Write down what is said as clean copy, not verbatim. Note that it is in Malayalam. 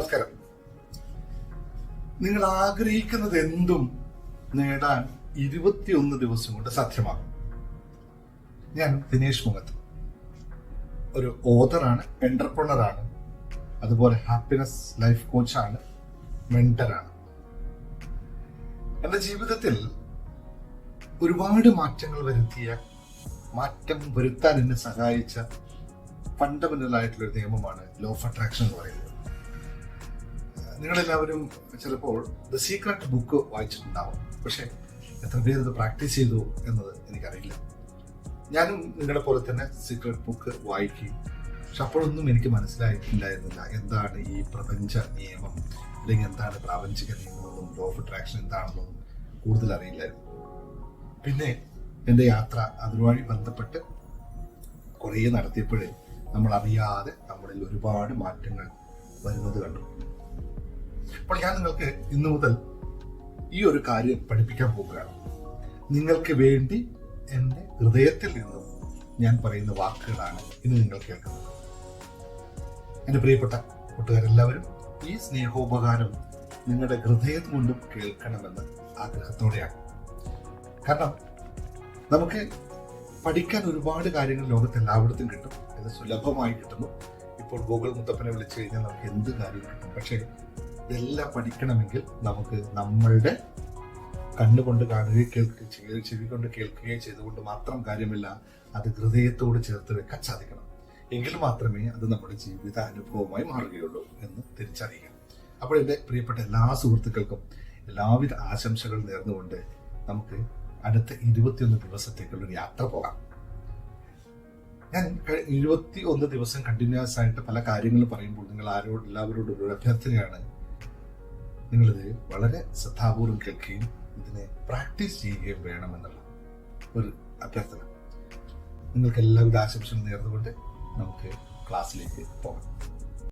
നമസ്കാരം. നിങ്ങൾ ആഗ്രഹിക്കുന്നത് എന്തും നേടാൻ 21 ദിവസം കൊണ്ട് സാധ്യമാകും. ഞാൻ ദിനേശ് മുഖത്ത്, ഒരു ഓതറാണ്, എന്റർപ്രണറാണ്, അതുപോലെ ഹാപ്പിനെസ് ലൈഫ് കോച്ചാണ്, മെന്ററാണ്. എൻ്റെ ജീവിതത്തിൽ ഒരുപാട് മാറ്റം വരുത്താൻ എന്നെ സഹായിച്ച ഫണ്ടമെന്റൽ ആയിട്ടുള്ള ഒരു നിയമമാണ് ലോ ഓഫ് അട്രാക്ഷൻ എന്ന് പറയുന്നത്. നിങ്ങളെല്ലാവരും ചിലപ്പോൾ ദ സീക്രട്ട് ബുക്ക് വായിച്ചിട്ടുണ്ടാവും, പക്ഷെ എത്ര പേര് ഇത് പ്രാക്ടീസ് ചെയ്തു എന്നത് എനിക്കറിയില്ല. ഞാനും നിങ്ങളെ പോലെ തന്നെ സീക്രട്ട് ബുക്ക് വായിക്കുകയും, പക്ഷെ അപ്പോഴൊന്നും എനിക്ക് മനസ്സിലായിട്ടുണ്ടായിരുന്നില്ല എന്താണ് ഈ പ്രപഞ്ച നിയമം, അല്ലെങ്കിൽ എന്താണ് പ്രാപഞ്ചിക നിയമമെന്നും ലോ ഓഫ് അട്രാക്ഷൻ എന്താണെന്നും കൂടുതൽ അറിയില്ലായിരുന്നു. പിന്നെ എൻ്റെ യാത്ര അതുമായി ബന്ധപ്പെട്ട് കുറേ നടത്തിയപ്പോഴേ നമ്മൾ അറിയാതെ നമ്മളിൽ ഒരുപാട് മാറ്റങ്ങൾ വരുന്നത് കണ്ടു. അപ്പോൾ ഞാൻ നിങ്ങൾക്ക് ഇന്നു മുതൽ ഈ ഒരു കാര്യം പഠിപ്പിക്കാൻ പോവുകയാണ്. നിങ്ങൾക്ക് വേണ്ടി എൻ്റെ ഹൃദയത്തിൽ നിന്നും ഞാൻ പറയുന്ന വാക്കുകളാണ് ഇന്ന് നിങ്ങൾ കേൾക്കുന്നത്. എൻ്റെ പ്രിയപ്പെട്ട കൂട്ടുകാരെല്ലാവരും ഈ സ്നേഹോപകാരം നിങ്ങളുടെ ഹൃദയം കൊണ്ടും കേൾക്കണമെന്ന് ആഗ്രഹത്തോടെയാണ്. കാരണം നമുക്ക് പഠിക്കാൻ ഒരുപാട് കാര്യങ്ങൾ ലോകത്ത് എല്ലായിടത്തും കിട്ടും, ഇത് സുലഭമായി കിട്ടുന്നു. ഇപ്പോൾ ഗൂഗിൾ മുത്തപ്പനെ വിളിച്ചു കഴിഞ്ഞാൽ നമുക്ക് എന്ത് കാര്യം കിട്ടും. പക്ഷേ ഇതെല്ലാം പഠിക്കണമെങ്കിൽ നമുക്ക് നമ്മളുടെ കണ്ണുകൊണ്ട് കാണുകയും കേൾക്കുകയും ചെവി കൊണ്ട് കേൾക്കുകയും ചെയ്തുകൊണ്ട് മാത്രം കാര്യമില്ല, അത് ഹൃദയത്തോട് ചേർത്ത് വെക്കാൻ സാധിക്കണം. എങ്കിൽ മാത്രമേ അത് നമ്മുടെ ജീവിത അനുഭവമായി മാറുകയുള്ളൂ എന്ന് തിരിച്ചറിയുക. അപ്പോൾ എൻ്റെ പ്രിയപ്പെട്ട എല്ലാ സുഹൃത്തുക്കൾക്കും എല്ലാവിധ ആശംസകൾ നേർന്നുകൊണ്ട് നമുക്ക് അടുത്ത 21 ദിവസത്തേക്കുള്ളൊരു യാത്ര പോകാം. ഞാൻ 21 ദിവസം കണ്ടിന്യൂസ് ആയിട്ട് പല കാര്യങ്ങളും പറയുമ്പോൾ എല്ലാവരോടും ഒരു അഭ്യർത്ഥനയാണ്, നിങ്ങളിത് വളരെ ശ്രദ്ധാപൂർവം കേൾക്കുകയും ഇതിനെ പ്രാക്ടീസ് ചെയ്യുകയും വേണമെന്നുള്ള ഒരു അഭ്യർത്ഥന. നിങ്ങൾക്ക് എല്ലാവിധ ആശംസകളും നേർന്നുകൊണ്ട് നമുക്ക് ക്ലാസ്സിലേക്ക് പോകാം.